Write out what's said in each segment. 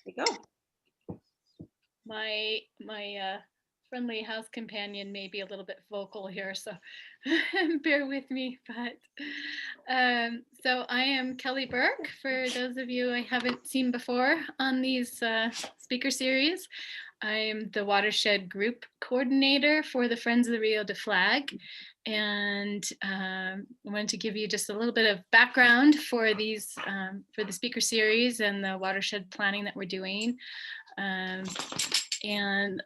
There you go. My friendly house companion may be a little bit vocal here, so bear with me. But so I am Kelly Burke, for those of you I haven't seen before on these speaker series. I am the Watershed Group Coordinator for the Friends of the Rio de Flag. And I wanted to give you just a little bit of background for these, for the speaker series and the watershed planning that we're doing. And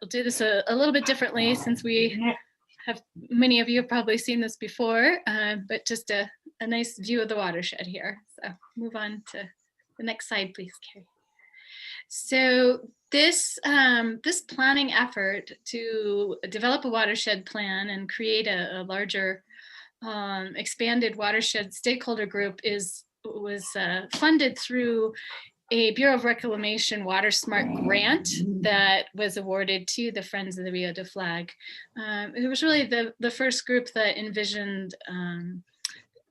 I'll do this a little bit differently since we have, many of you have probably seen this before, but just a nice view of the watershed here. So move on to the next slide, please, Carrie. So this planning effort to develop a watershed plan and create a larger expanded watershed stakeholder group was funded through a Bureau of Reclamation Water Smart grant that was awarded to the Friends of the Rio de Flag. It was really the first group that envisioned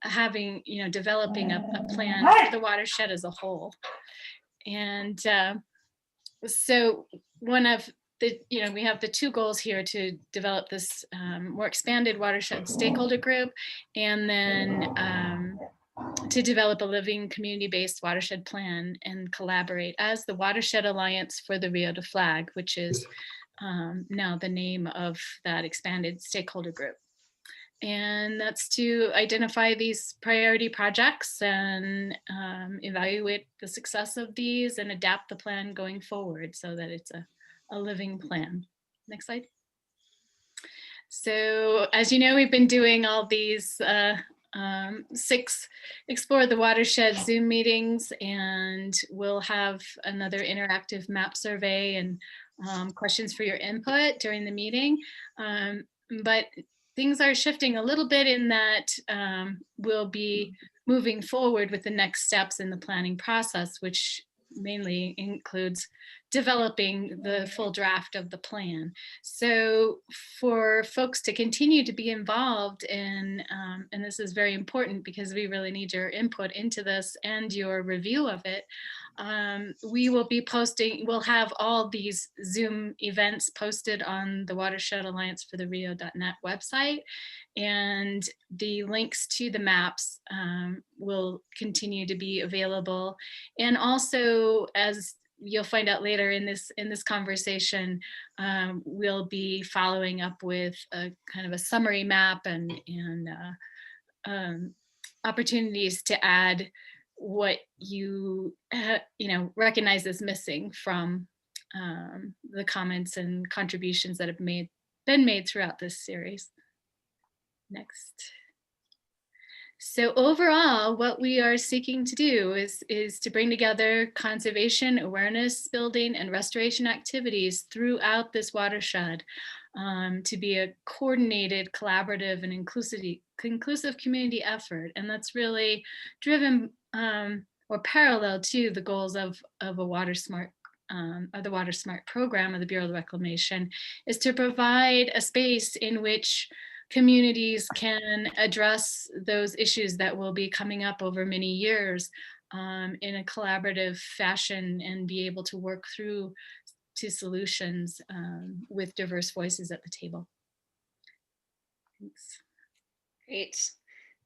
having, developing a plan for the watershed as a whole. And so one of the, we have the two goals here to develop this more expanded watershed stakeholder group, and then to develop a living community-based watershed plan and collaborate as the Watershed Alliance for the Rio de Flag, which is now the name of that expanded stakeholder group. And that's to identify these priority projects and evaluate the success of these and adapt the plan going forward so that it's a living plan. Next slide. So as you know, we've been doing all these 6 Explore the Watershed Zoom meetings, and we'll have another interactive map survey and questions for your input during the meeting. But things are shifting a little bit in that we'll be moving forward with the next steps in the planning process, which mainly includes developing the full draft of the plan. So for folks to continue to be involved in, and this is very important because we really need your input into this and your review of it, we will be posting, we'll have all these Zoom events posted on the Watershed Alliance for the Rio.net website, and the links to the maps will continue to be available. And also, as you'll find out later in this conversation, we'll be following up with a kind of a summary map and opportunities to add what you recognize as missing from the comments and contributions that have been made throughout this series. Next. So overall, what we are seeking to do is to bring together conservation, awareness building, and restoration activities throughout this watershed to be a coordinated, collaborative, and inclusive community effort. And that's really driven or parallel to the goals of a Water Smart of the Water Smart program of the Bureau of Reclamation, is to provide a space in which communities can address those issues that will be coming up over many years in a collaborative fashion and be able to work through to solutions with diverse voices at the table. Thanks. Great.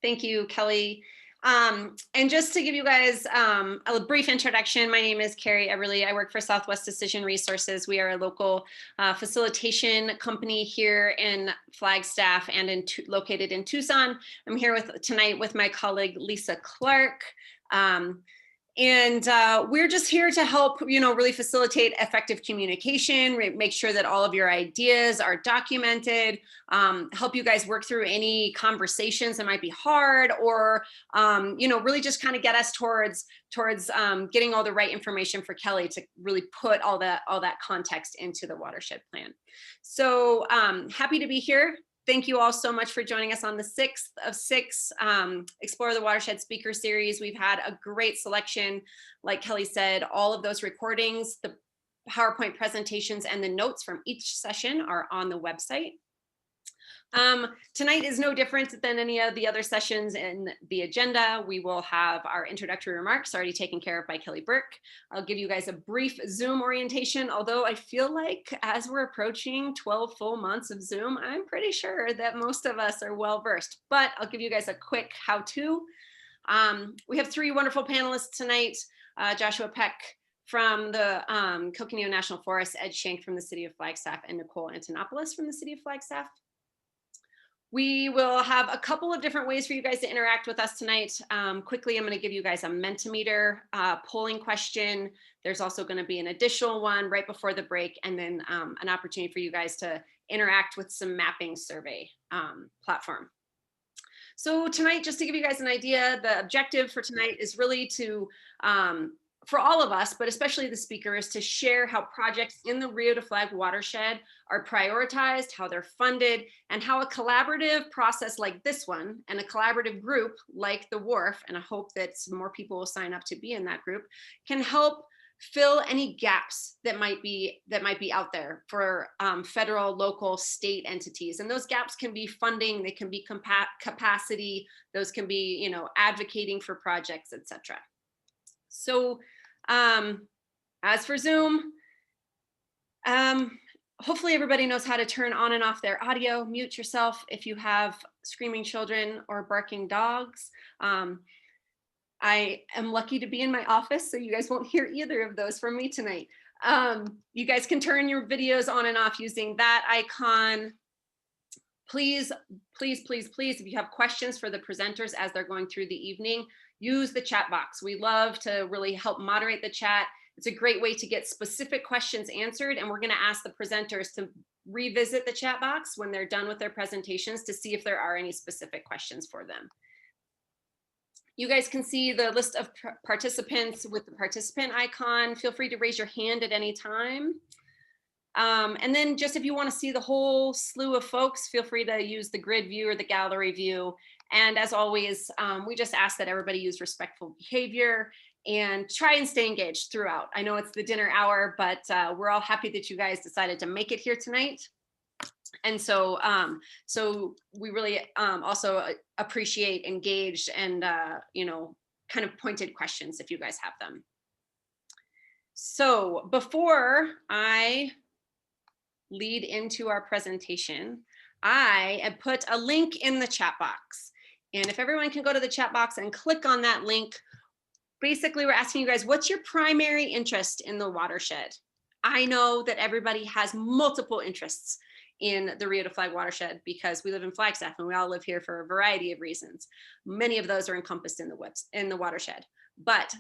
Thank you, Kelly. And just to give you guys a brief introduction, my name is Carrie Everly. I work for Southwest Decision Resources. We are a local facilitation company here in Flagstaff and located in Tucson. I'm here tonight with my colleague, Lisa Clark. And we're just here to help, really facilitate effective communication, make sure that all of your ideas are documented, help you guys work through any conversations that might be hard, or, really just kind of get us towards getting all the right information for Kelly to really put all that context into the watershed plan. So happy to be here. Thank you all so much for joining us on the 6th of 6 Explore the Watershed speaker series. We've had a great selection. Like Kelly said, all of those recordings, the PowerPoint presentations, and the notes from each session are on the website. Tonight is no different than any of the other sessions in the agenda. We will have our introductory remarks already taken care of by Kelly Burke. I'll give you guys a brief Zoom orientation, although I feel like as we're approaching 12 full months of Zoom, I'm pretty sure that most of us are well versed, but I'll give you guys a quick how-to. We have three wonderful panelists tonight, Joshua Peck from the Coconino National Forest, Ed Shank from the City of Flagstaff, and Nicole Antonopoulos from the City of Flagstaff. We will have a couple of different ways for you guys to interact with us tonight. Quickly, I'm going to give you guys a Mentimeter polling question. There's also going to be an additional one right before the break, and then an opportunity for you guys to interact with some mapping survey platform. So tonight, just to give you guys an idea, the objective for tonight is really to, for all of us, but especially the speakers, to share how projects in the Rio de Flag watershed are prioritized, how they're funded, and how a collaborative process like this one and a collaborative group like the WARF, and I hope that some more people will sign up to be in that group, can help fill any gaps that might be out there for federal, local, state entities. And those gaps can be funding, they can be capacity, those can be, you know, advocating for projects, etc. So as for Zoom, hopefully everybody knows how to turn on and off their audio. Mute yourself if you have screaming children or barking dogs. I am lucky to be in my office, so you guys won't hear either of those from me tonight. You guys can turn your videos on and off using that icon. Please, please, please, please, if you have questions for the presenters as they're going through the evening, use the chat box. We love to really help moderate the chat. It's a great way to get specific questions answered, and we're going to ask the presenters to revisit the chat box when they're done with their presentations to see if there are any specific questions for them. You guys can see the list of participants with the participant icon. Feel free to raise your hand at any time. And then just if you want to see the whole slew of folks, feel free to use the grid view or the gallery view. And as always, we just ask that everybody use respectful behavior and try and stay engaged throughout. I know it's the dinner hour, but we're all happy that you guys decided to make it here tonight. And so, so we really also appreciate engaged and, you know, kind of pointed questions if you guys have them. So before I lead into our presentation, I have put a link in the chat box. And if everyone can go to the chat box and click on that link, basically we're asking you guys, what's your primary interest in the watershed? I know that everybody has multiple interests in the Rio de Flag watershed because we live in Flagstaff and we all live here for a variety of reasons. Many of those are encompassed in the watershed, but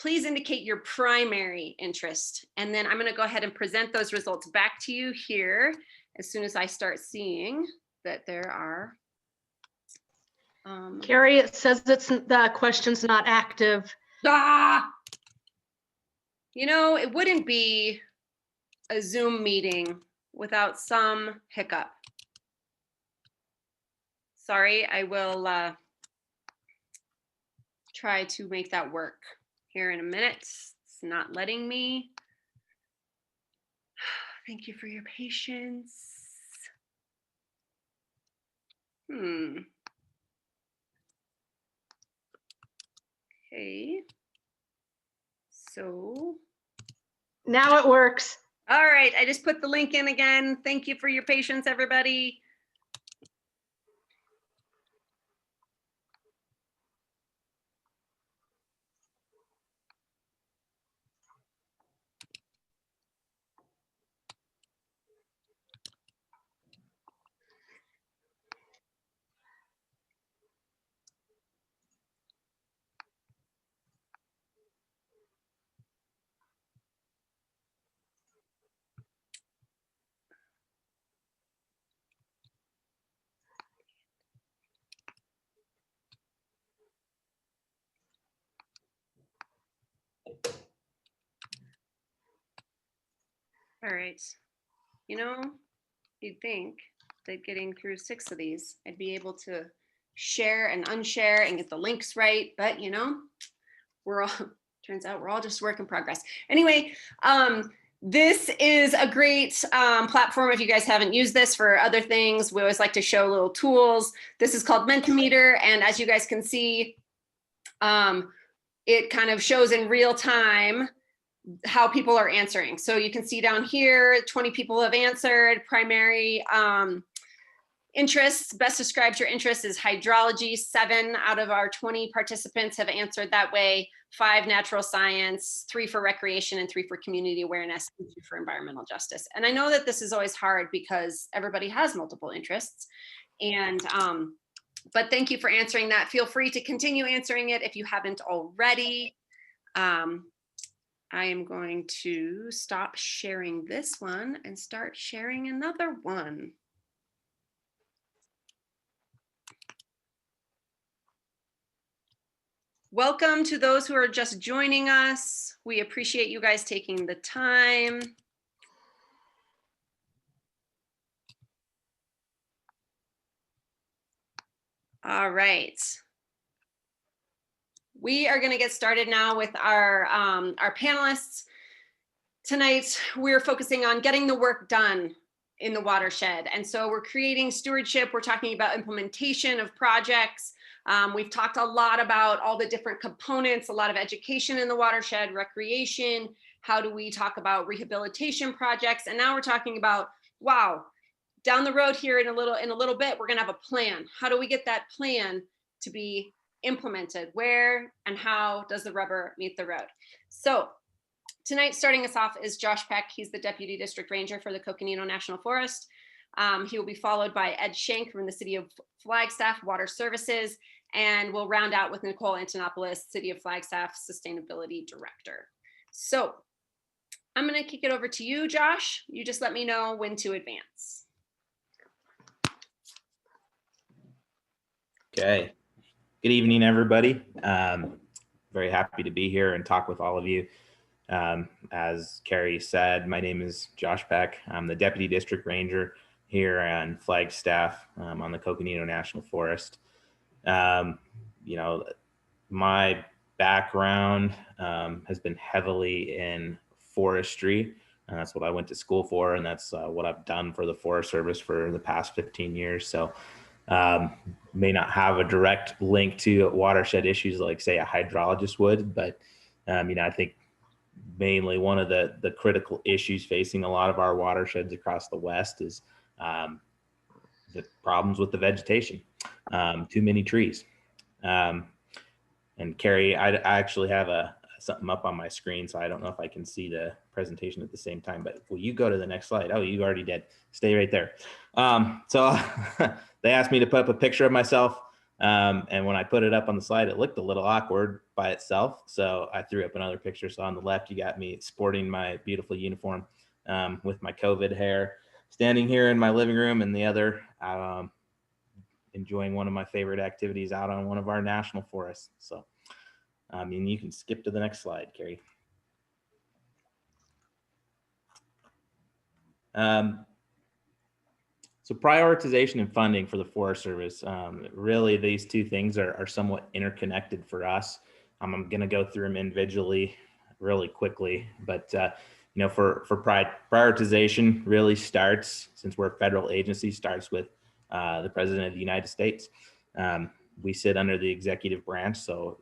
please indicate your primary interest. And then I'm going to go ahead and present those results back to you here as soon as I start seeing that there are. Carrie, it says it's the question's not active. You know, it wouldn't be a Zoom meeting without some hiccup. Sorry, I will try to make that work here in a minute. It's not letting me. Thank you for your patience. Okay. So. Now it works. All right, I just put the link in again. Thank you for your patience, everybody. All right, you know, you'd think that getting through 6 of these, I'd be able to share and unshare and get the links right, but you know, we're all, turns out we're all just work in progress. Anyway, This is a great platform if you guys haven't used this for other things. We always like to show little tools. This is called Mentimeter, and as you guys can see, it kind of shows in real time how people are answering. So you can see down here, 20 people have answered. Primary interests, best describes your interest is hydrology. 7 out of our 20 participants have answered that way. 5 natural science, 3 for recreation, and 3 for community awareness, and 2 for environmental justice. And I know that this is always hard because everybody has multiple interests. And but thank you for answering that. Feel free to continue answering it if you haven't already. I am going to stop sharing this one and start sharing another one. Welcome to those who are just joining us. We appreciate you guys taking the time. All right. We are going to get started now with our panelists. Tonight, we're focusing on getting the work done in the watershed. And so we're creating stewardship. We're talking about implementation of projects. We've talked a lot about all the different components, a lot of education in the watershed, recreation. How do we talk about rehabilitation projects? And now we're talking about, wow, down the road here in a little bit, we're gonna have a plan. How do we get that plan to be implemented? Where and how does the rubber meet the road? So tonight, starting us off is Josh Peck. He's the Deputy District Ranger for the Coconino National Forest. He will be followed by Ed Schenk from the City of Flagstaff Water Services, and we'll round out with Nicole Antonopoulos, City of Flagstaff Sustainability Director. So I'm going to kick it over to you, Josh. You just let me know when to advance. Okay. Good evening, everybody. Very happy to be here and talk with all of you. As Carrie said, my name is Josh Peck. I'm the Deputy District Ranger here on Flagstaff on the Coconino National Forest. You know, my background has been heavily in forestry, and that's what I went to school for, and that's what I've done for the Forest Service for the past 15 years. So may not have a direct link to watershed issues like, say, a hydrologist would, but you know, I think mainly one of the critical issues facing a lot of our watersheds across the West is the problems with the vegetation, too many trees. And Carrie, I actually have something up on my screen, so I don't know if I can see the presentation at the same time, but will you go to the next slide? Oh, you already did. Stay right there. So they asked me to put up a picture of myself. And when I put it up on the slide, it looked a little awkward by itself. So I threw up another picture. So on the left, you got me sporting my beautiful uniform with my COVID hair, standing here in my living room, and the other enjoying one of my favorite activities out on one of our national forests. So, I mean, you can skip to the next slide, Carrie. So prioritization and funding for the Forest Service, really these two things are somewhat interconnected for us. I'm going to go through them individually really quickly, but you know, for prioritization really starts, since we're a federal agency, starts with the President of the United States. We sit under the executive branch, so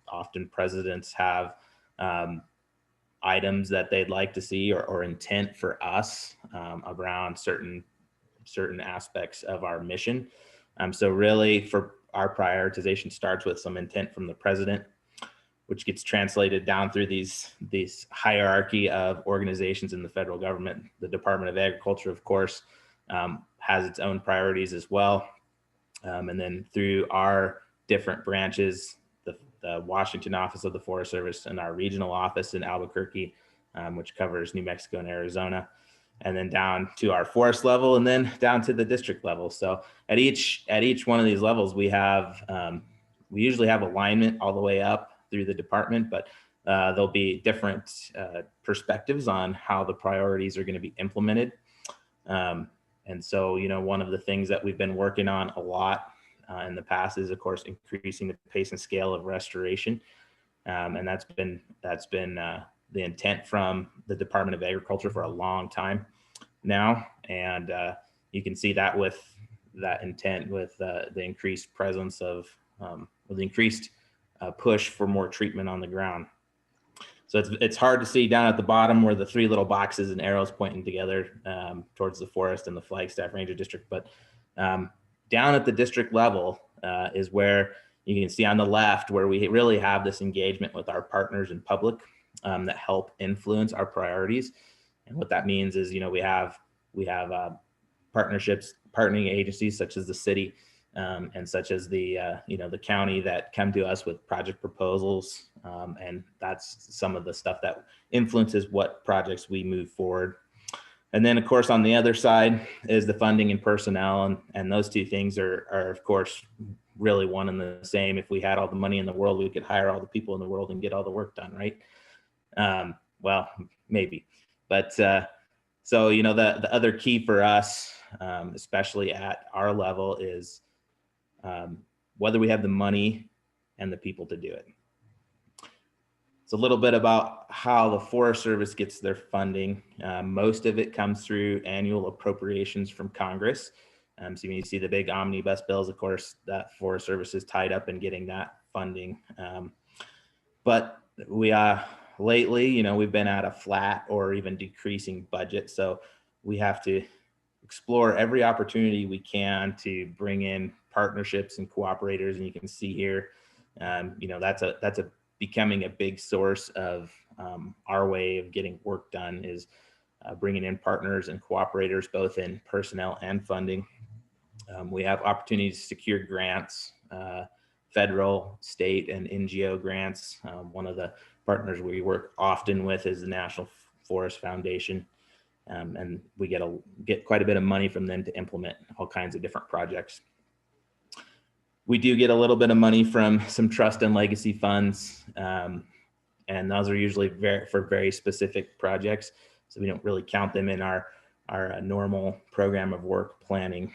often presidents have items that they'd like to see or intent for us around certain aspects of our mission. So really for our prioritization starts with some intent from the president, which gets translated down through these hierarchy of organizations in the federal government. The Department of Agriculture, of course, has its own priorities as well. And then through our different branches, the Washington office of the Forest Service and our regional office in Albuquerque, which covers New Mexico and Arizona, and then down to our forest level, and then down to the district level. So at each one of these levels, we usually have alignment all the way up through the department, but there'll be different perspectives on how the priorities are going to be implemented. And so, you know, one of the things that we've been working on a lot in the past is, of course, increasing the pace and scale of restoration. And that's been the intent from the Department of Agriculture for a long time now. And you can see that with that intent with the increased presence of, or the increased push for more treatment on the ground. So it's hard to see down at the bottom where the three little boxes and arrows pointing together towards the forest and the Flagstaff Ranger District. But down at the district level is where you can see on the left where we really have this engagement with our partners and public that help influence our priorities. And what that means is, we have partnerships, partnering agencies such as the city and such as the the county that come to us with project proposals, and that's some of the stuff that influences what projects we move forward. And then, of course, on the other side is the funding and personnel, and those two things are of course really one and the same. If we had all the money in the world, we could hire all the people in the world and get all the work done, right? Well, maybe, but so the other key for us, especially at our level, is whether we have the money and the people to do it. It's a little bit about how the Forest Service gets their funding. Most of it comes through annual appropriations from Congress. So when you see the big omnibus bills, of course, that Forest Service is tied up in getting that funding. But we lately, we've been at a flat or even decreasing budget. So we have to explore every opportunity we can to bring in partnerships and cooperators. And you can see here, that's becoming a big source of our way of getting work done, is bringing in partners and cooperators, both in personnel and funding. We have opportunities to secure grants, federal, state, and NGO grants. One of the partners we work often with is the National Forest Foundation. And we get quite a bit of money from them to implement all kinds of different projects. We do get a little bit of money from some trust and legacy funds, and those are usually for very specific projects. So we don't really count them in our normal program of work planning.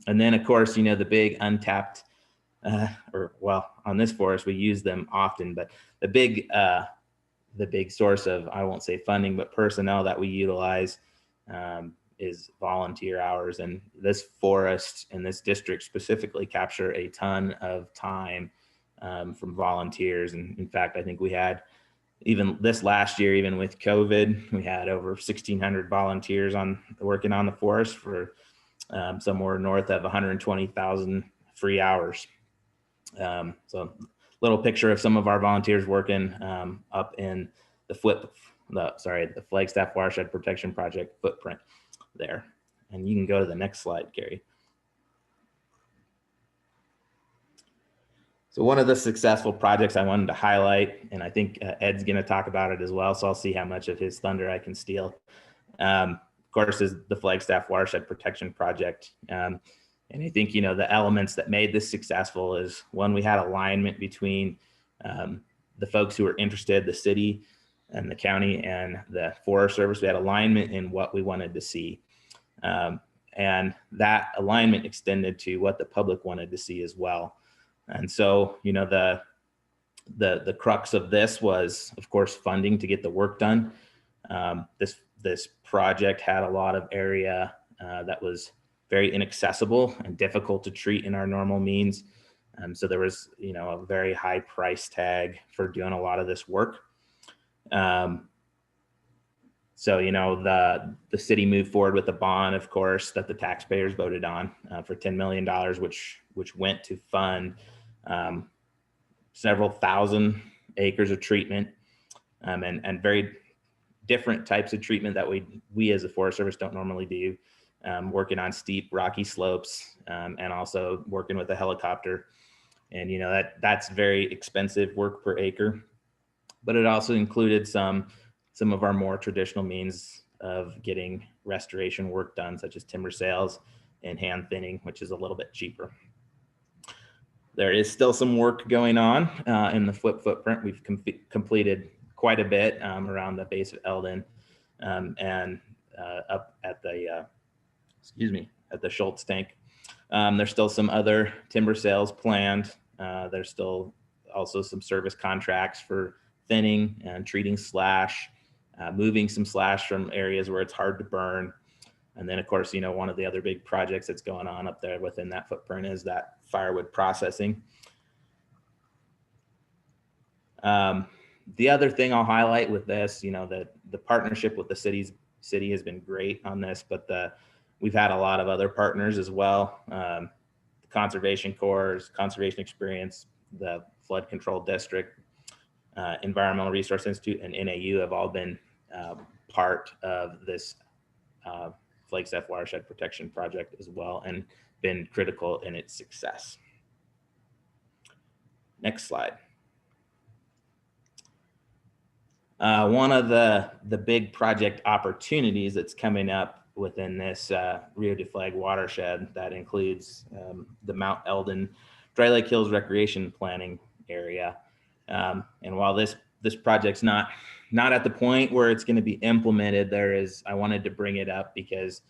And then, of course, the big untapped, on this forest we use them often, but the big source of, I won't say funding, but personnel that we utilize is volunteer hours. And this forest and this district specifically capture a ton of time from volunteers. And in fact, I think we had, even this last year, even with COVID, we had over 1,600 volunteers working on the forest for somewhere north of 120,000 free hours. So little picture of some of our volunteers working up in the Flagstaff Watershed Protection Project footprint there. And you can go to the next slide, Carrie. So one of the successful projects I wanted to highlight, and I think Ed's going to talk about it as well, so I'll see how much of his thunder I can steal, of course, is the Flagstaff Watershed Protection Project. And I think, the elements that made this successful is, one, we had alignment between the folks who were interested, the city and the county and the Forest Service. We had alignment in what we wanted to see. And that alignment extended to what the public wanted to see as well. And so, the crux of this was, of course, funding to get the work done. This project had a lot of area that was very inaccessible and difficult to treat in our normal means. So there was, a very high price tag for doing a lot of this work. So, the city moved forward with a bond, of course, that the taxpayers voted on for $10 million, which went to fund several thousand acres of treatment and very different types of treatment that we as a Forest Service don't normally do, working on steep rocky slopes and also working with a helicopter. And, that's very expensive work per acre, but it also included some of our more traditional means of getting restoration work done, such as timber sales and hand thinning, which is a little bit cheaper. There is still some work going on in the footprint. We've completed quite a bit around the base of Eldon and up at the, at the Schultz tank. There's still some other timber sales planned. There's still also some service contracts for thinning and treating slash moving some slash from areas where it's hard to burn. And then, of course, one of the other big projects that's going on up there within that footprint is that firewood processing. The other thing I'll highlight with this, that the partnership with the city has been great on this, but we've had a lot of other partners as well. The Conservation Corps, Conservation Experience, the Flood Control District, Environmental Resource Institute, and NAU have all been part of this Flagstaff Watershed Protection Project as well, and been critical in its success. Next slide. One of the big project opportunities that's coming up within this Rio de Flag watershed that includes the Mount Eldon Dry Lake Hills Recreation Planning area. And while this project's not at the point where it's going to be implemented, I wanted to bring it up because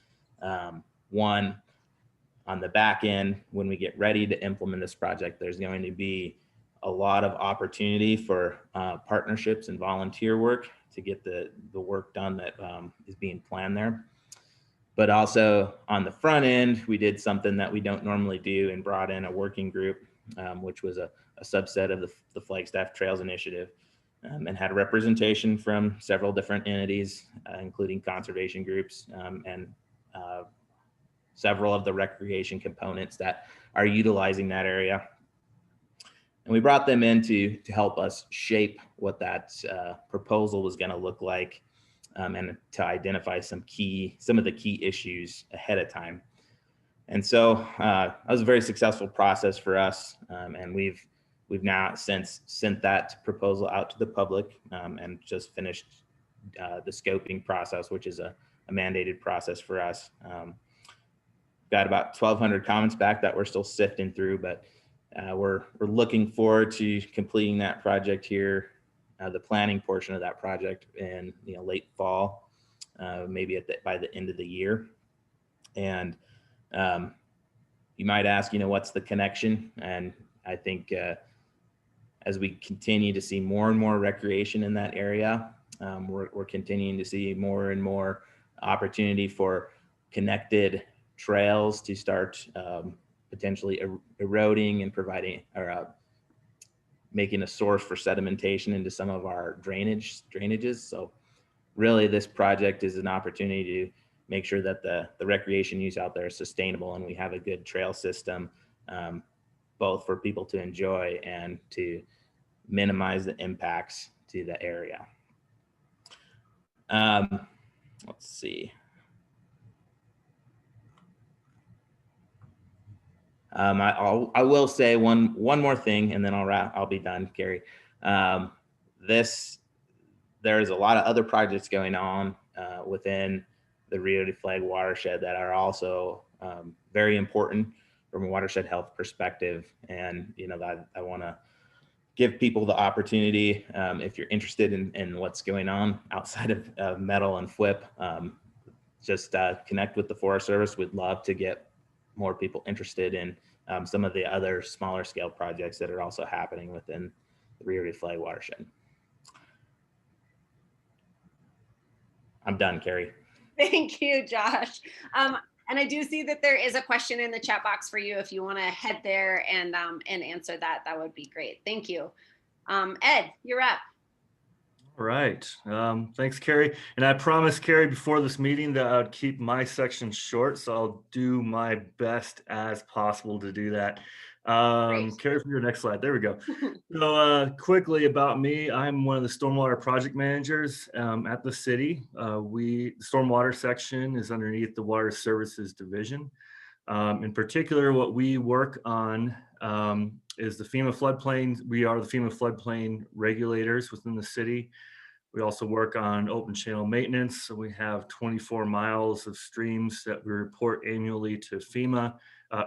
one, on the back end, when we get ready to implement this project, there's going to be a lot of opportunity for partnerships and volunteer work to get the work done that is being planned there. But also on the front end, we did something that we don't normally do and brought in a working group, which was a subset of the Flagstaff Trails Initiative, and had representation from several different entities, including conservation groups and several of the recreation components that are utilizing that area. And we brought them in to help us shape what that proposal was going to look like, and to identify some of the key issues ahead of time. And so that was a very successful process for us, and we've now since sent that proposal out to the public, and just finished the scoping process, which is a mandated process for us. Got about 1,200 comments back that we're still sifting through, but we're looking forward to completing that project here, the planning portion of that project in late fall, maybe by the end of the year. And you might ask, what's the connection? And I think as we continue to see more and more recreation in that area, we're continuing to see more and more opportunity for connected trails to start potentially eroding and providing or making a source for sedimentation into some of our drainages. So really this project is an opportunity to make sure that the recreation use out there is sustainable and we have a good trail system, both for people to enjoy and to minimize the impacts to the area. Let's see. I will say one more thing, and then I'll be done, Carrie. There's a lot of other projects going on within the Rio de Flag watershed that are also very important from a watershed health perspective. And I want to give people the opportunity, if you're interested in what's going on outside of metal and FWIP, just connect with the Forest Service. We'd love to get more people interested in some of the other smaller scale projects that are also happening within the Rio de Flag watershed. I'm done, Carrie. Thank you, Josh. And I do see that there is a question in the chat box for you. If you want to head there and answer that, that would be great. Thank you. Ed, you're up. All right. Thanks, Carrie. And I promised Carrie before this meeting that I'd keep my section short, so I'll do my best as possible to do that. Carrie, for your next slide. There we go. So quickly about me, I'm one of the stormwater project managers at the city. The stormwater section is underneath the Water Services Division. In particular, what we work on is the FEMA floodplain. We are the FEMA floodplain regulators within the city. We also work on open channel maintenance. So we have 24 miles of streams that we report annually to FEMA,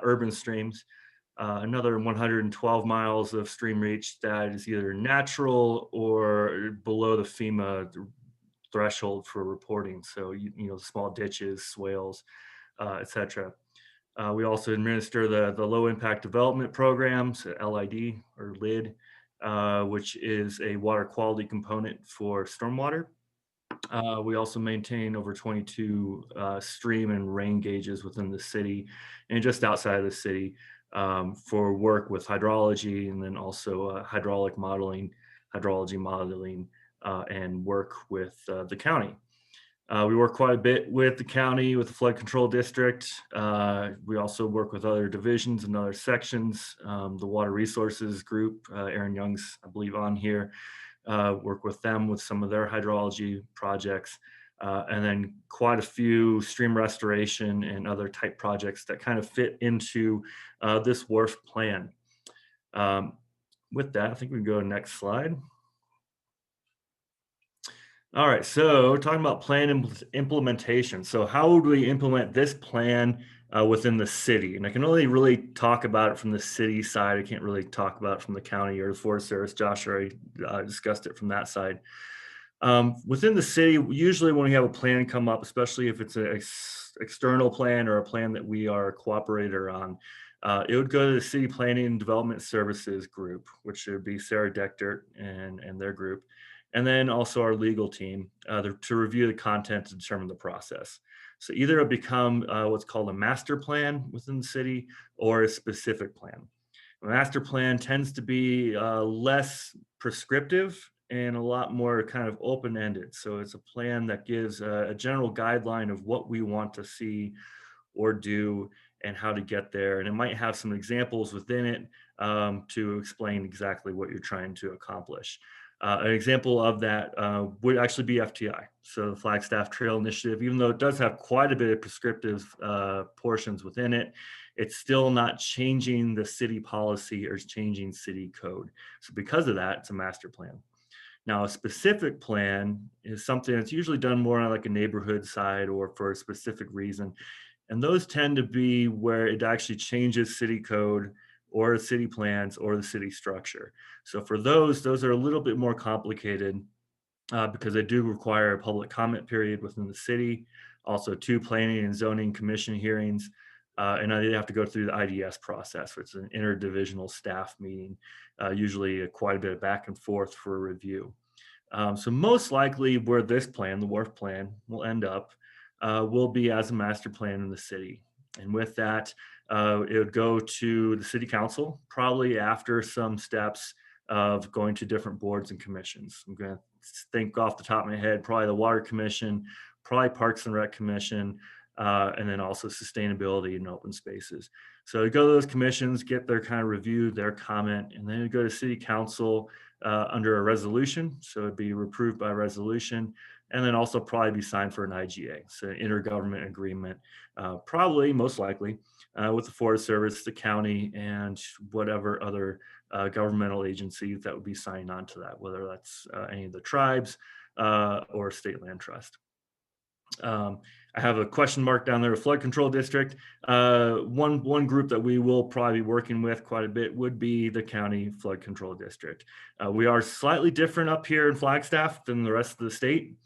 urban streams. Another 112 miles of stream reach that is either natural or below the FEMA threshold for reporting. So, small ditches, swales, etc. We also administer the low impact development programs, LID or LID, which is a water quality component for stormwater. We also maintain over 22 stream and rain gauges within the city and just outside of the city for work with hydrology, and then also hydrology modeling, and work with the county. We work quite a bit with the county, with the flood control district. We also work with other divisions and other sections. The water resources group, Aaron Young's, I believe, on here. Work with them with some of their hydrology projects, and then quite a few stream restoration and other type projects that kind of fit into this WRF plan. With that, I think we can go to the next slide. All right, so talking about plan implementation. So how would we implement this plan within the city? And I can only really talk about it from the city side. I can't really talk about it from the county or the Forest Service. Josh already discussed it from that side. Within the city, usually when we have a plan come up, especially if it's an external plan or a plan that we are a cooperator on, it would go to the City Planning and Development Services group, which would be Sarah Dechtert and their group, and then also our legal team to review the content to determine the process. So either it'll become what's called a master plan within the city or a specific plan. A master plan tends to be less prescriptive and a lot more kind of open-ended. So it's a plan that gives a general guideline of what we want to see or do and how to get there. And it might have some examples within it to explain exactly what you're trying to accomplish. An example of that would actually be FTI. So the Flagstaff Trail Initiative, even though it does have quite a bit of prescriptive portions within it, it's still not changing the city policy or changing city code. So because of that, it's a master plan. Now, a specific plan is something that's usually done more on like a neighborhood side or for a specific reason. And those tend to be where it actually changes city code or city plans or the city structure. So for those are a little bit more complicated because they do require a public comment period within the city, also 2 planning and zoning commission hearings, and they have to go through the IDS process, which is an interdivisional staff meeting, usually quite a bit of back and forth for a review. So most likely where this plan, the WRF plan, will end up will be as a master plan in the city. And with that, it would go to the city council, probably after some steps of going to different boards and commissions. I'm going to think off the top of my head, probably the Water Commission, probably Parks and Rec Commission, and then also sustainability and open spaces. So you go to those commissions, get their kind of review, their comment, and then you go to city council under a resolution. So it'd be approved by resolution, and then also probably be signed for an IGA, so an intergovernment agreement, probably most likely with the Forest Service, the county, and whatever other governmental agencies that would be signing on to that, whether that's any of the tribes or state land trust. I have a question mark down there, flood control district. One group that we will probably be working with quite a bit would be the county flood control district. We are slightly different up here in Flagstaff than the rest of the state.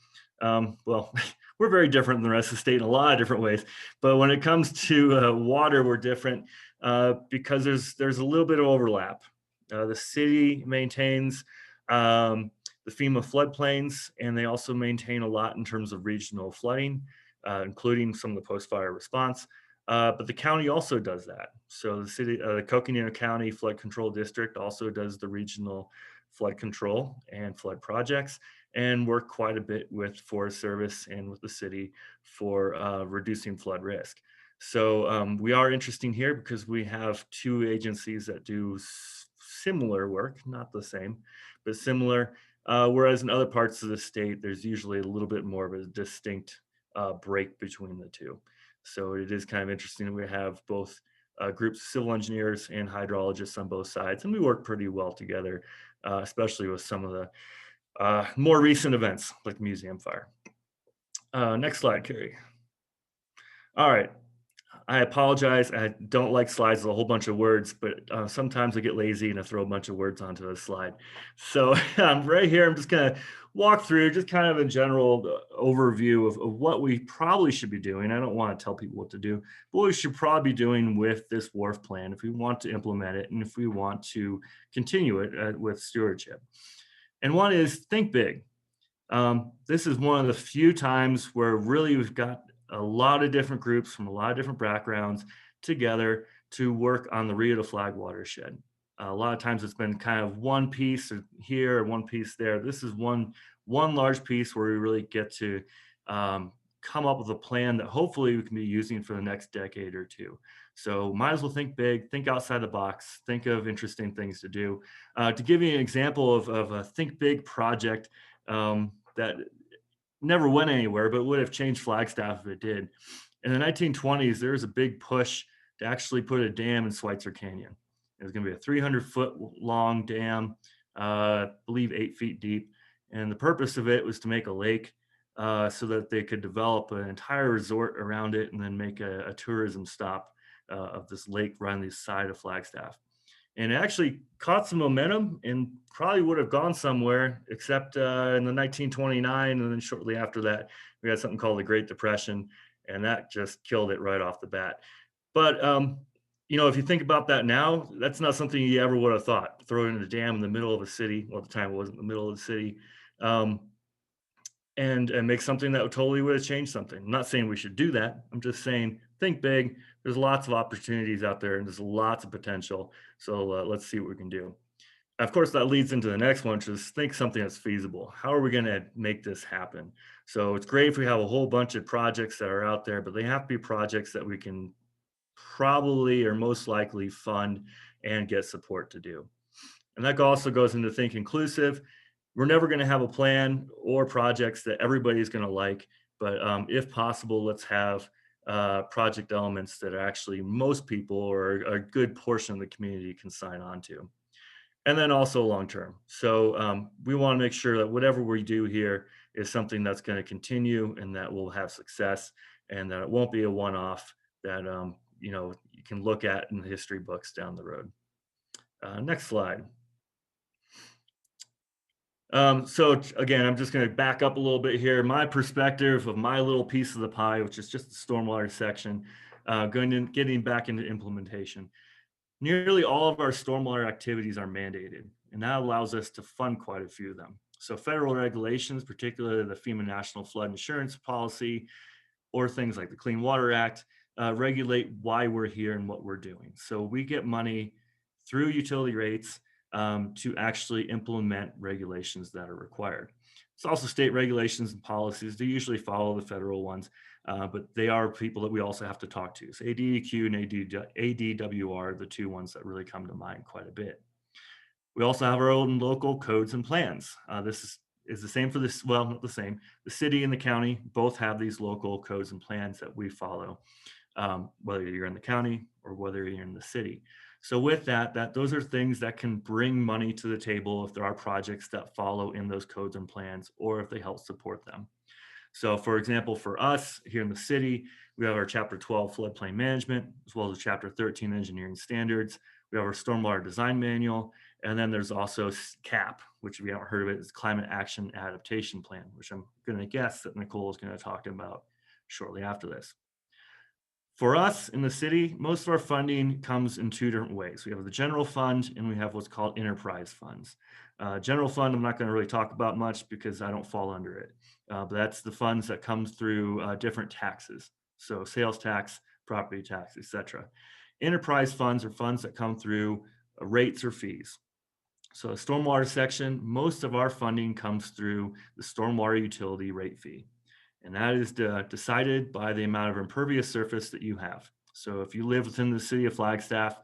Well, we're very different than the rest of the state in a lot of different ways. But when it comes to water, we're different because there's a little bit of overlap. The city maintains the FEMA floodplains, and they also maintain a lot in terms of regional flooding, including some of the post-fire response. But the county also does that. So the city, the Coconino County Flood Control District also does the regional flood control and flood projects, and work quite a bit with Forest Service and with the city for reducing flood risk. So we are interesting here because we have 2 agencies that do similar work, not the same, but similar. Whereas in other parts of the state, there's usually a little bit more of a distinct break between the 2. So it is kind of interesting that we have both groups of civil engineers and hydrologists on both sides, and we work pretty well together, especially with some of the more recent events like the museum fire. Next slide, Carrie. All right. I apologize. I don't like slides with a whole bunch of words, but sometimes I get lazy and I throw a bunch of words onto a slide. So right here, I'm just going to walk through just kind of a general overview of what we probably should be doing. I don't want to tell people what to do, but what we should probably be doing with this WRF plan if we want to implement it and if we want to continue it with stewardship. And one is think big. This is one of the few times where really we've got a lot of different groups from a lot of different backgrounds together to work on the Rio de Flag watershed. A lot of times it's been kind of one piece here or one piece there. This is one large piece where we really get to come up with a plan that hopefully we can be using for the next decade or two. So might as well think big, think outside the box, think of interesting things to do. To give you an example of a think big project that never went anywhere, but would have changed Flagstaff if it did. In the 1920s, there was a big push to actually put a dam in Schweitzer Canyon. It was going to be a 300-foot long dam, I believe 8 feet deep. And the purpose of it was to make a lake so that they could develop an entire resort around it and then make a tourism stop of this lake right on the side of Flagstaff. And it actually caught some momentum and probably would have gone somewhere, except in the 1929, and then shortly after that, we had something called the Great Depression, and that just killed it right off the bat. But you know, if you think about that now, that's not something you ever would have thought. Throw in a dam in the middle of a city. Well, at the time it wasn't the middle of the city, and make something that totally would have changed something. I'm not saying we should do that. I'm just saying think big. There's lots of opportunities out there, and there's lots of potential. So let's see what we can do. Of course, that leads into the next one, which is think something that's feasible. How are we going to make this happen? So it's great if we have a whole bunch of projects that are out there, but they have to be projects that we can probably or most likely fund and get support to do. And that also goes into think inclusive. We're never going to have a plan or projects that everybody's going to like, but if possible, let's have project elements that actually most people or a good portion of the community can sign on to. And then also long term. So we want to make sure that whatever we do here is something that's going to continue and that will have success, and that it won't be a one-off that you know, you can look at in the history books down the road. Next slide. So again, I'm just going to back up a little bit here. My perspective of my little piece of the pie, which is just the stormwater section, getting back into implementation. Nearly all of our stormwater activities are mandated, and that allows us to fund quite a few of them. So federal regulations, particularly the FEMA National Flood Insurance Policy, or things like the Clean Water Act, regulate why we're here and what we're doing. So we get money through utility rates to actually implement regulations that are required. It's also state regulations and policies. They usually follow the federal ones, but they are people that we also have to talk to. So ADEQ and ADWR are the two ones that really come to mind quite a bit. We also have our own local codes and plans. This is the same for this, well, not the same. The city and the county both have these local codes and plans that we follow, whether you're in the county or whether you're in the city. So with that, those are things that can bring money to the table if there are projects that follow in those codes and plans, or if they help support them. So for example, for us here in the city, we have our Chapter 12 floodplain management, as well as Chapter 13 engineering standards. We have our stormwater design manual, and then there's also CAP, which if you haven't heard of it, is Climate Action Adaptation Plan, which I'm going to guess that Nicole is going to talk about shortly after this. For us in the city, most of our funding comes in two different ways. We have the general fund and we have what's called enterprise funds. General fund, I'm not going to really talk about much because I don't fall under it. But that's the funds that comes through different taxes. So sales tax, property tax, etc. Enterprise funds are funds that come through rates or fees. So the stormwater section, most of our funding comes through the stormwater utility rate fee. And that is decided by the amount of impervious surface that you have. So if you live within the city of Flagstaff,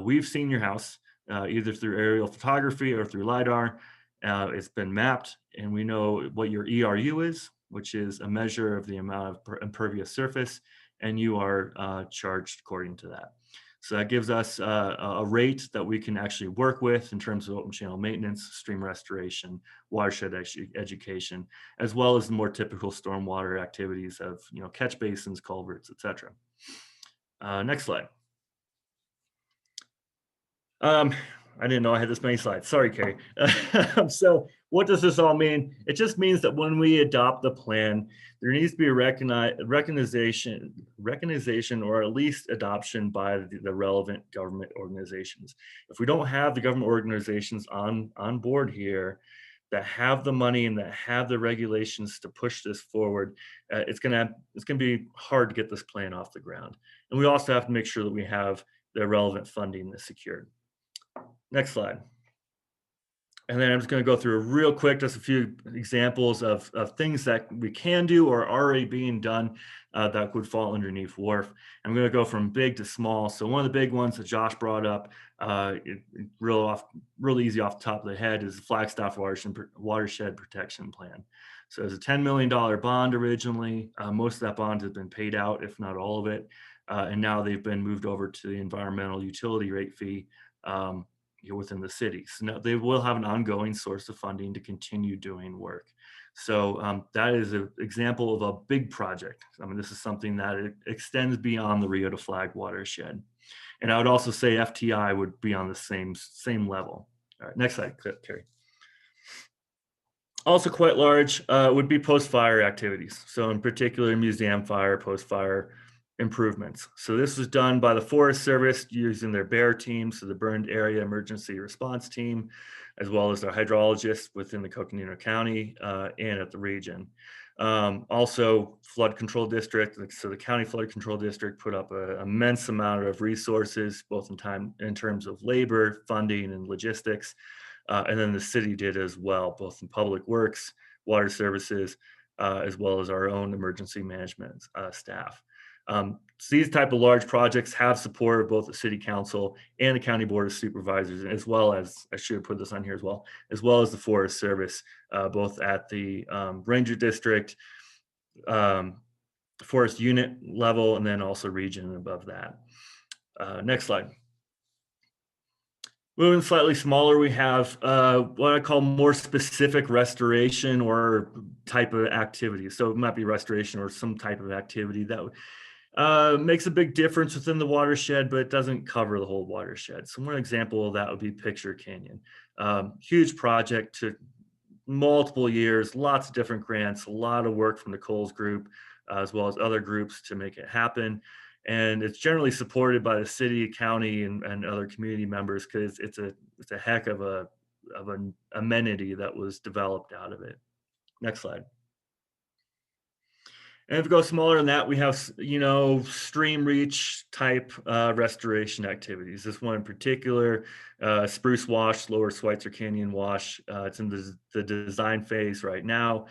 we've seen your house either through aerial photography or through LiDAR. It's been mapped, and we know what your ERU is, which is a measure of the amount of impervious surface, and you are charged according to that. So that gives us a rate that we can actually work with in terms of open channel maintenance, stream restoration, watershed education, as well as the more typical stormwater activities of, you know, catch basins, culverts, etc. Next slide. I didn't know I had this many slides. Sorry, Carrie. So what does this all mean? It just means that when we adopt the plan, there needs to be a recognition or at least adoption by the relevant government organizations. If we don't have the government organizations on board here, that have the money and that have the regulations to push this forward, it's gonna be hard to get this plan off the ground. And we also have to make sure that we have the relevant funding that's secured. Next slide. And then I'm just going to go through real quick, just a few examples of things that we can do or are already being done that would fall underneath WARF. I'm going to go from big to small. So one of the big ones that Josh brought up, real easy off the top of the head, is the Flagstaff Watershed Protection Plan. So it's a $10 million bond originally. Most of that bond has been paid out, if not all of it. And now they've been moved over to the environmental utility rate fee within the city. So now they will have an ongoing source of funding to continue doing work. So that is an example of a big project. I mean, this is something that extends beyond the Rio to Flag watershed. And I would also say FTI would be on the same level. All right, next slide, Carrie. Also quite large would be post-fire activities. So in particular, museum fire, post-fire improvements. So this was done by the Forest Service using their BEAR team, so the Burned Area Emergency Response Team, as well as their hydrologists within the Coconino County and at the region. Also, flood control district. So the county flood control district put up an immense amount of resources, both in terms of labor, funding, and logistics. And then the city did as well, both in public works, water services, as well as our own emergency management staff. So these type of large projects have support of both the city council and the county board of supervisors, as well as, I should put this on here as well as the Forest Service, both at the ranger district, forest unit level, and then also region above that. Next slide. Moving slightly smaller, we have what I call more specific restoration or type of activity. So it might be restoration or some type of activity that makes a big difference within the watershed, but it doesn't cover the whole watershed. So one example of that would be Picture Canyon. Huge project, to multiple years, lots of different grants, a lot of work from the Coles group, as well as other groups to make it happen. And it's generally supported by the city, county, and other community members, because it's a heck of an amenity that was developed out of it. Next slide. And if we go smaller than that, we have, stream reach type restoration activities. This one in particular, Spruce Wash, Lower Schweitzer Canyon Wash. It's in the design phase right now.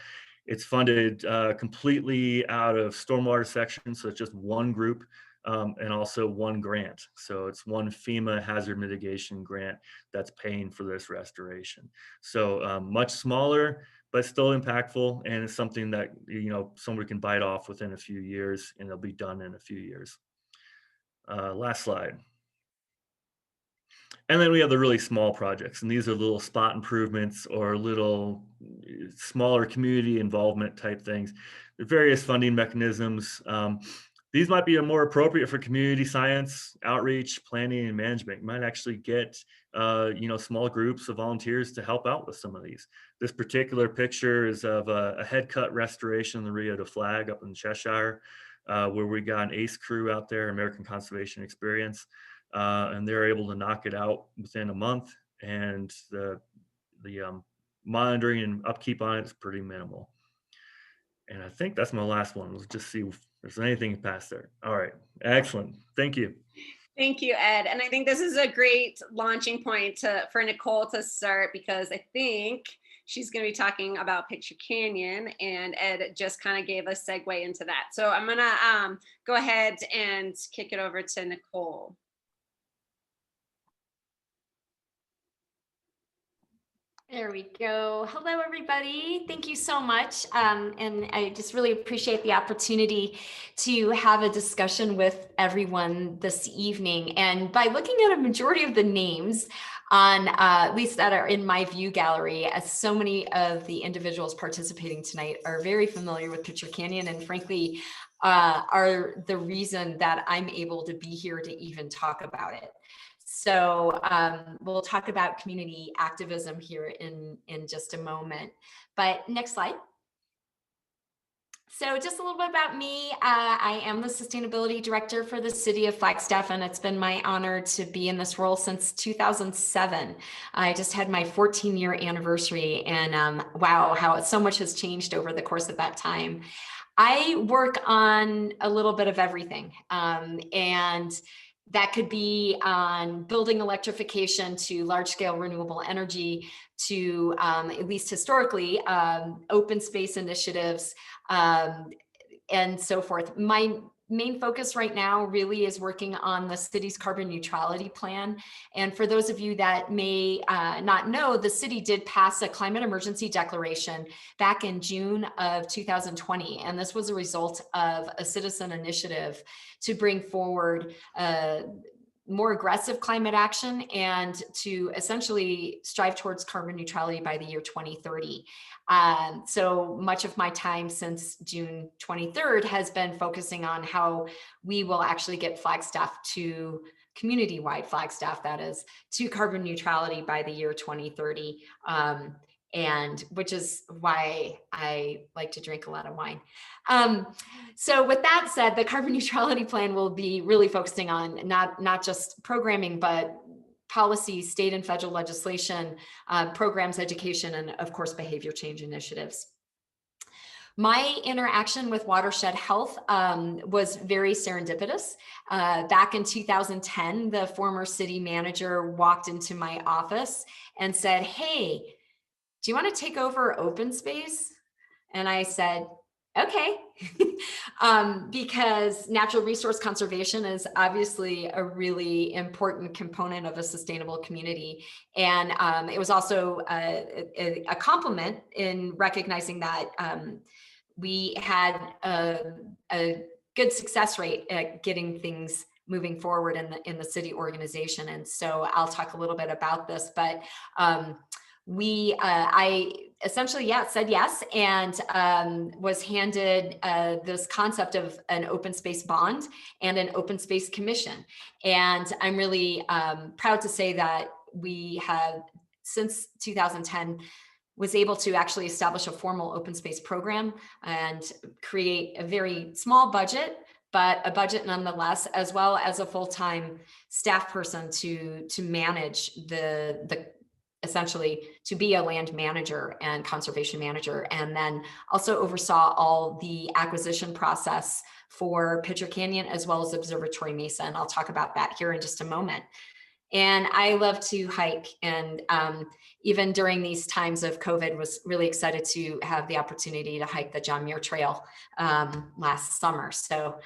It's funded completely out of stormwater section, so it's just one group and also one grant. So it's one FEMA hazard mitigation grant that's paying for this restoration. So much smaller, but still impactful, and it's something that somebody can bite off within a few years, and it'll be done in a few years. Last slide. And then we have the really small projects, and these are little spot improvements or little smaller community involvement type things. The various funding mechanisms. These might be more appropriate for community science, outreach, planning, and management. You might actually get small groups of volunteers to help out with some of these. This particular picture is of a head cut restoration in the Rio to Flag up in Cheshire, where we got an ACE crew out there, American Conservation Experience, and they're able to knock it out within a month. And the monitoring and upkeep on it is pretty minimal. And I think that's my last one. Let's just see if there's anything past there. All right, excellent. Thank you. Thank you, Ed. And I think this is a great launching point for Nicole to start, because I think she's going to be talking about Picture Canyon, and Ed just kind of gave a segue into that. So I'm going to go ahead and kick it over to Nicole. There we go. Hello, everybody. Thank you so much. And I just really appreciate the opportunity to have a discussion with everyone this evening. And by looking at a majority of the names on, at least that are in my view gallery, as so many of the individuals participating tonight are very familiar with Picture Canyon, and frankly, are the reason that I'm able to be here to even talk about it. So we'll talk about community activism here in just a moment. But next slide. So just a little bit about me. I am the Sustainability Director for the City of Flagstaff, and it's been my honor to be in this role since 2007. I just had my 14-year anniversary, and wow, how so much has changed over the course of that time. I work on a little bit of everything, and that could be on building electrification to large-scale renewable energy to, at least historically, open space initiatives, and so forth. My main focus right now really is working on the city's carbon neutrality plan. And for those of you that may not know, the city did pass a climate emergency declaration back in June of 2020. And this was a result of a citizen initiative to bring forward more aggressive climate action and to essentially strive towards carbon neutrality by the year 2030. So much of my time since June 23rd has been focusing on how we will actually get Flagstaff to community-wide Flagstaff, that is, to carbon neutrality by the year 2030. And which is why I like to drink a lot of wine. So with that said, the carbon neutrality plan will be really focusing on not just programming, but policy, state and federal legislation, programs, education, and of course, behavior change initiatives. My interaction with Watershed Health was very serendipitous. Back in 2010, the former city manager walked into my office and said, "Hey, do you want to take over open space?" And I said, okay, because natural resource conservation is obviously a really important component of a sustainable community. And it was also a compliment in recognizing that we had a good success rate at getting things moving forward in the city organization. And so I'll talk a little bit about this, but I essentially, said yes, and was handed this concept of an open space bond and an open space commission. And I'm really proud to say that we have, since 2010, was able to actually establish a formal open space program and create a very small budget, but a budget nonetheless, as well as a full-time staff person to manage the essentially to be a land manager and conservation manager, and then also oversaw all the acquisition process for Pitcher Canyon as well as Observatory Mesa. And I'll talk about that here in just a moment. And I love to hike, and even during these times of COVID, was really excited to have the opportunity to hike the John Muir Trail last summer. So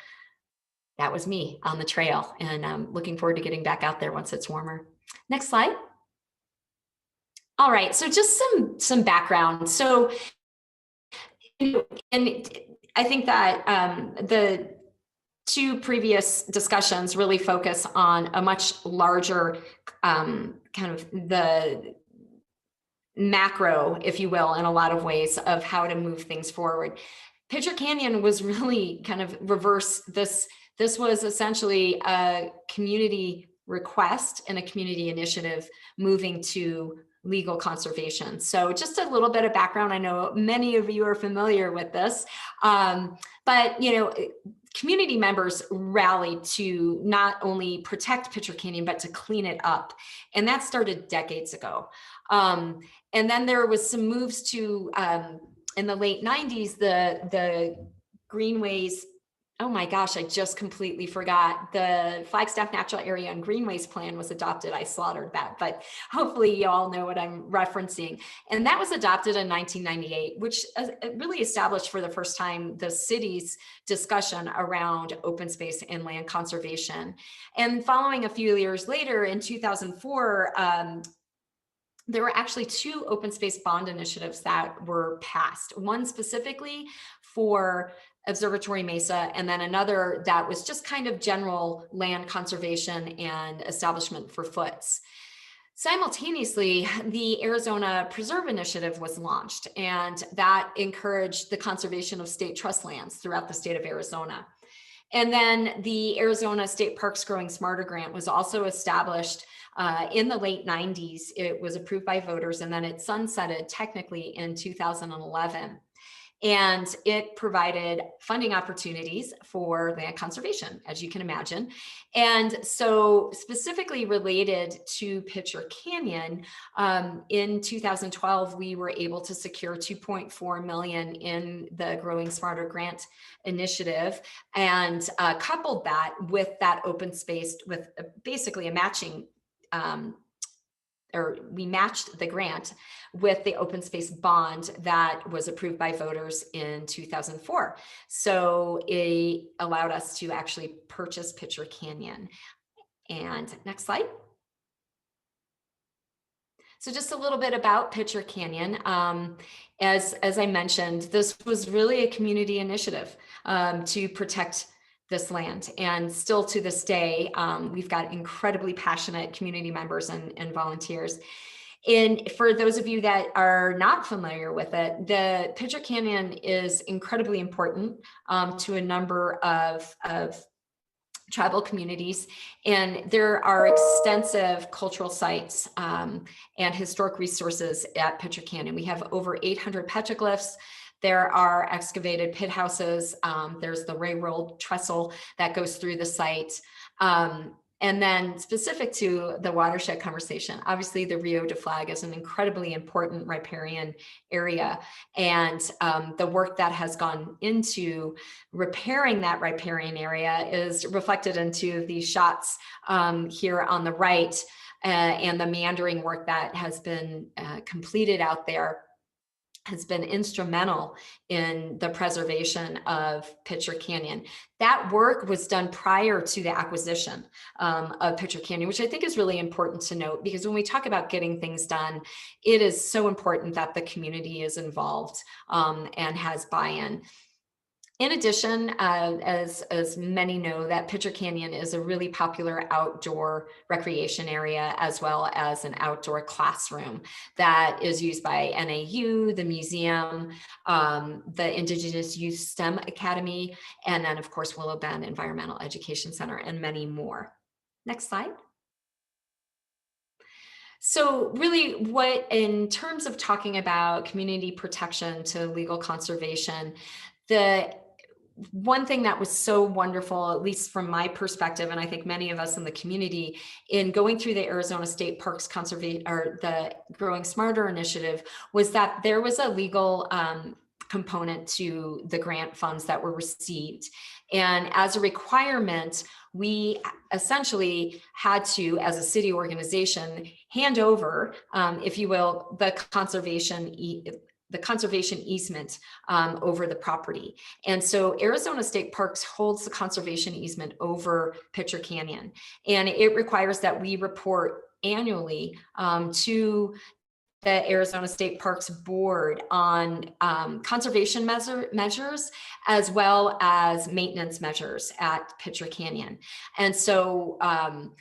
that was me on the trail, and I'm looking forward to getting back out there once it's warmer. Next slide. All right, so just some background. So, and I think that the two previous discussions really focus on a much larger kind of the macro, if you will, in a lot of ways of how to move things forward. Pitcher Canyon was really kind of reverse this. This was essentially a community request and a community initiative moving to legal conservation. So just a little bit of background. I know many of you are familiar with this, but community members rallied to not only protect Pitcher Canyon, but to clean it up. And that started decades ago. And then there was some moves to, in the late 90s, the greenways. Oh my gosh, I just completely forgot. The Flagstaff Natural Area and Greenways Plan was adopted. I slaughtered that, but hopefully you all know what I'm referencing. And that was adopted in 1998, which really established for the first time the city's discussion around open space and land conservation. And following a few years later, in 2004, there were actually two open space bond initiatives that were passed. One specifically for Observatory Mesa, and then another that was just kind of general land conservation and establishment for foots. Simultaneously, the Arizona Preserve Initiative was launched, and that encouraged the conservation of state trust lands throughout the state of Arizona. And then the Arizona State Parks Growing Smarter Grant was also established in the late 90s. It was approved by voters, and then it sunsetted technically in 2011. And it provided funding opportunities for land conservation, as you can imagine. And so specifically related to Pitcher Canyon, in 2012, we were able to secure $2.4 million in the Growing Smarter grant initiative, and coupled that with that open space with basically a matching or we matched the grant with the open space bond that was approved by voters in 2004. So it allowed us to actually purchase Pitcher Canyon. And next slide. So just a little bit about Pitcher Canyon. As I mentioned, this was really a community initiative to protect this land. And still to this day, we've got incredibly passionate community members and volunteers. And for those of you that are not familiar with it, the Pitcher Canyon is incredibly important to a number of tribal communities. And there are extensive cultural sites and historic resources at Pitcher Canyon. We have over 800 petroglyphs. There are excavated pit houses. There's the railroad trestle that goes through the site. And then specific to the watershed conversation, obviously the Rio de Flag is an incredibly important riparian area. And the work that has gone into repairing that riparian area is reflected into these shots here on the right, and the meandering work that has been completed out there has been instrumental in the preservation of Pitcher Canyon. That work was done prior to the acquisition of Pitcher Canyon, which I think is really important to note, because when we talk about getting things done, it is so important that the community is involved and has buy-in. In addition, as many know, that Pitcher Canyon is a really popular outdoor recreation area, as well as an outdoor classroom that is used by NAU, the museum, the Indigenous Youth STEM Academy, and then of course, Willow Bend Environmental Education Center, and many more. Next slide. So really what, in terms of talking about community protection to legal conservation, the one thing that was so wonderful, at least from my perspective, and I think many of us in the community, in going through the Arizona State Parks Conservation or the Growing Smarter initiative, was that there was a legal component to the grant funds that were received. And as a requirement, we essentially had to, as a city organization, hand over, if you will, the conservation easement over the property. And so Arizona State Parks holds the conservation easement over Pitcher Canyon. And it requires that we report annually to the Arizona State Parks Board on conservation measures, as well as maintenance measures at Pitcher Canyon. And so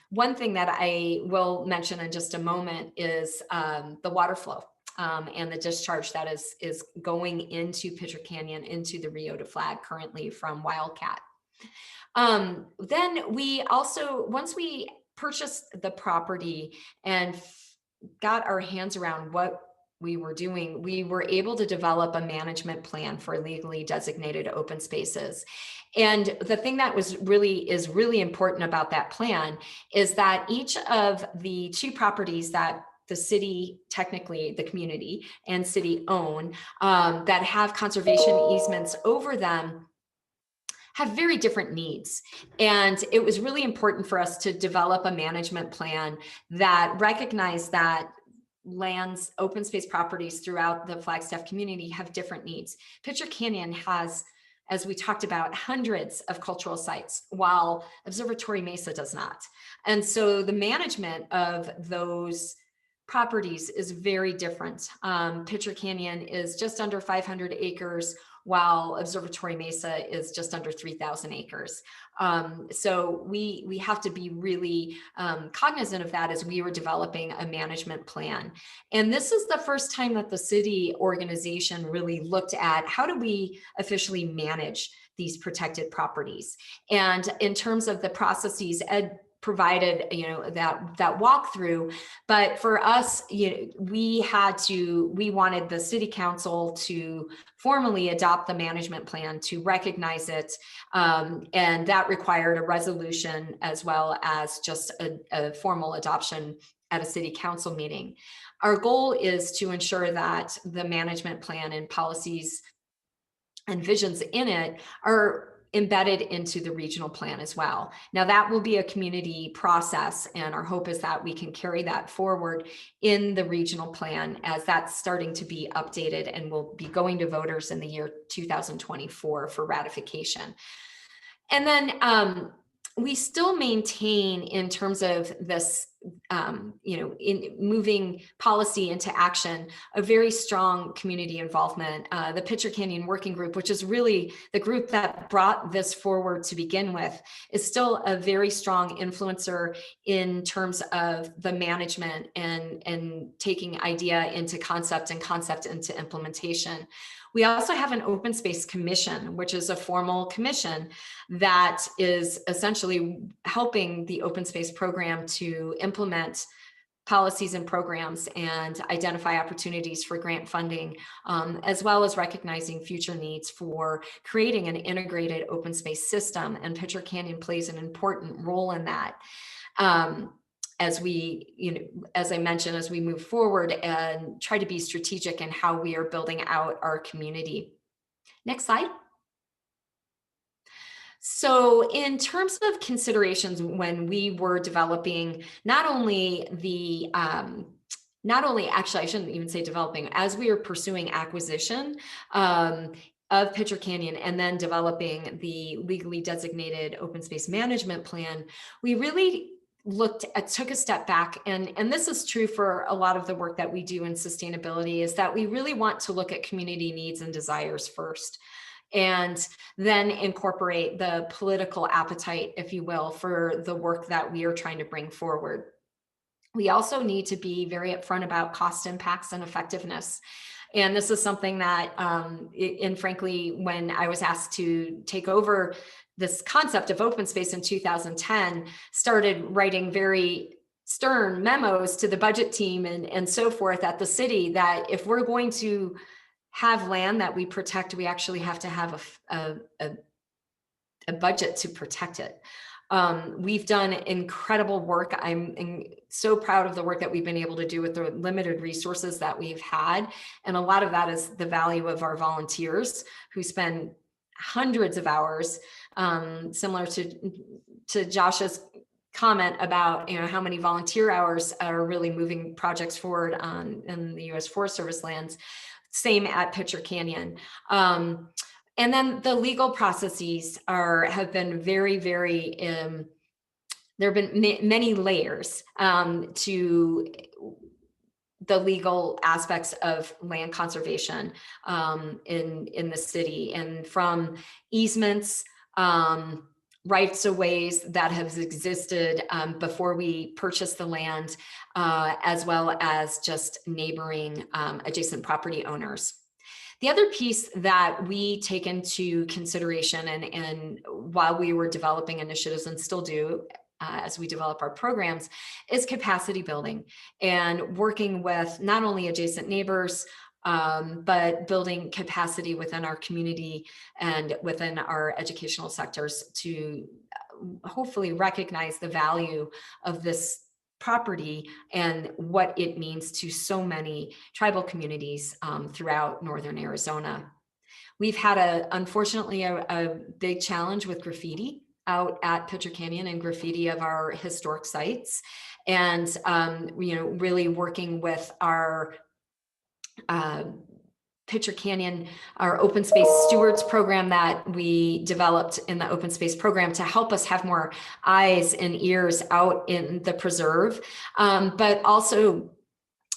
one thing that I will mention in just a moment is the water flow. And the discharge that is going into Pitcher Canyon, into the Rio de Flag currently from Wildcat. Then we also, once we purchased the property and got our hands around what we were doing, we were able to develop a management plan for legally designated open spaces. And the thing that is really important about that plan is that each of the two properties that the city, technically the community and city own, that have conservation easements over them, have very different needs. And it was really important for us to develop a management plan that recognized that lands, open space properties throughout the Flagstaff community have different needs. Pitcher Canyon has, as we talked about, hundreds of cultural sites, while Observatory Mesa does not. And so the management of those properties is very different. Pitcher Canyon is just under 500 acres, while Observatory Mesa is just under 3,000 acres. So we have to be really cognizant of that as we were developing a management plan. And this is the first time that the city organization really looked at how do we officially manage these protected properties. And in terms of the processes, Ed provided, that walkthrough. But for us, we wanted the city council to formally adopt the management plan, to recognize it. And that required a resolution as well as just a formal adoption at a city council meeting. Our goal is to ensure that the management plan and policies and visions in it are embedded into the regional plan as well. Now that will be a community process, and our hope is that we can carry that forward in the regional plan as that's starting to be updated and will be going to voters in the year 2024 for ratification. And then we still maintain, in terms of this, in moving policy into action, a very strong community involvement. The Pitcher Canyon Working Group, which is really the group that brought this forward to begin with, is still a very strong influencer in terms of the management and taking idea into concept and concept into implementation. We also have an open space commission, which is a formal commission that is essentially helping the open space program to implement policies and programs and identify opportunities for grant funding, as well as recognizing future needs for creating an integrated open space system. And Pitcher Canyon plays an important role in that. As we, as I mentioned, as we move forward and try to be strategic in how we are building out our community. Next slide. So in terms of considerations when we were developing actually, I shouldn't even say developing, as we were pursuing acquisition of Pitcher Canyon and then developing the legally designated open space management plan, we really took a step back, and this is true for a lot of the work that we do in sustainability, is that we really want to look at community needs and desires first, and then incorporate the political appetite, if you will, for the work that we are trying to bring forward. We also need to be very upfront about cost impacts and effectiveness. And this is something that, and frankly, when I was asked to take over this concept of open space in 2010, started writing very stern memos to the budget team and so forth at the city, that if we're going to have land that we protect, we actually have to have a budget to protect it. We've done incredible work. I'm so proud of the work that we've been able to do with the limited resources that we've had. And a lot of that is the value of our volunteers who spend hundreds of hours, similar to Josh's comment about how many volunteer hours are really moving projects forward in the U.S. Forest Service lands. Same at Pitcher Canyon. And then the legal processes have been very, very, there have been many layers to the legal aspects of land conservation in the city, and from easements, rights of ways that have existed before we purchased the land, as well as just neighboring adjacent property owners. The other piece that we take into consideration, and while we were developing initiatives and still do as we develop our programs, is capacity building and working with not only adjacent neighbors, but building capacity within our community and within our educational sectors to hopefully recognize the value of this property and what it means to so many tribal communities throughout northern Arizona. We've had unfortunately a big challenge with graffiti out at Pitcher Canyon and graffiti of our historic sites, and really working with our Pitcher Canyon, our open space stewards program that we developed in the open space program to help us have more eyes and ears out in the preserve, but also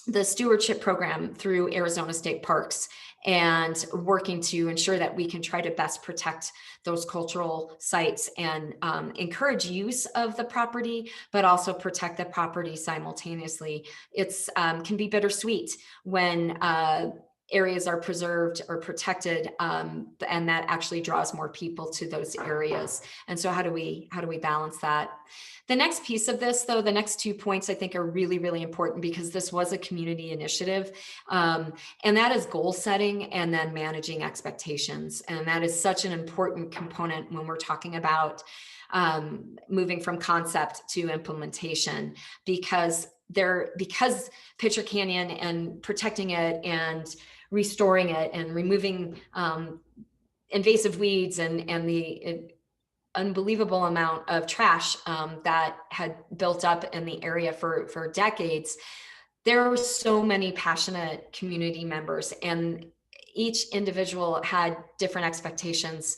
the stewardship program through Arizona State Parks, and working to ensure that we can try to best protect those cultural sites and encourage use of the property, but also protect the property simultaneously. It's can be bittersweet when areas are preserved or protected, and that actually draws more people to those areas. And so how do we balance that? The next piece of this, though, the next 2 points I think are really, really important, because this was a community initiative, and that is goal setting and then managing expectations. And that is such an important component when we're talking about moving from concept to implementation, because Pitcher Canyon and protecting it and restoring it and removing invasive weeds and the unbelievable amount of trash that had built up in the area for decades. There were so many passionate community members, and each individual had different expectations,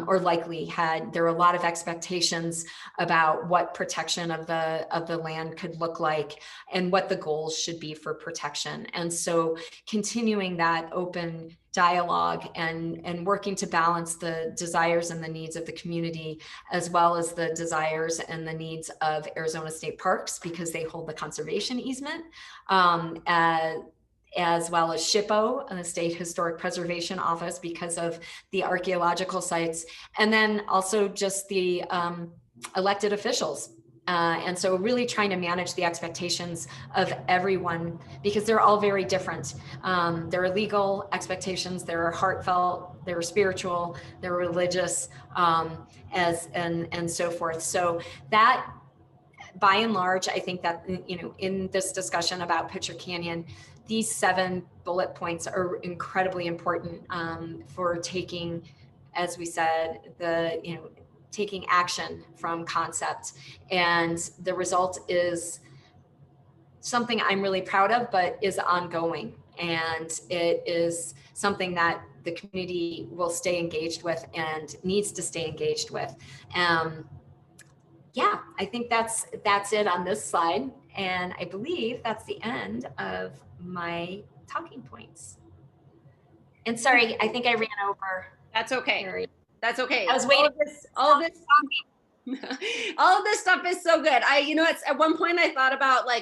or likely had. There were a lot of expectations about what protection of the land could look like and what the goals should be for protection. And so continuing that open dialogue and working to balance the desires and the needs of the community, as well as the desires and the needs of Arizona State Parks, because they hold the conservation easement, as well as SHPO, the State Historic Preservation Office, because of the archaeological sites, and then also just the elected officials. And so really trying to manage the expectations of everyone, because they're all very different. There are legal expectations, there are heartfelt, there are spiritual, there are religious, and so forth. So that, by and large, I think that, in this discussion about Pitcher Canyon, these 7 bullet points are incredibly important for taking, as we said, taking action from concept. And the result is something I'm really proud of, but is ongoing. And it is something that the community will stay engaged with and needs to stay engaged with. Yeah, I think that's it on this slide. And I believe that's the end of my talking points. And sorry, I think I ran over. That's okay. Carrie. That's okay. I was waiting. All of this stuff is so good. At one point I thought about, like,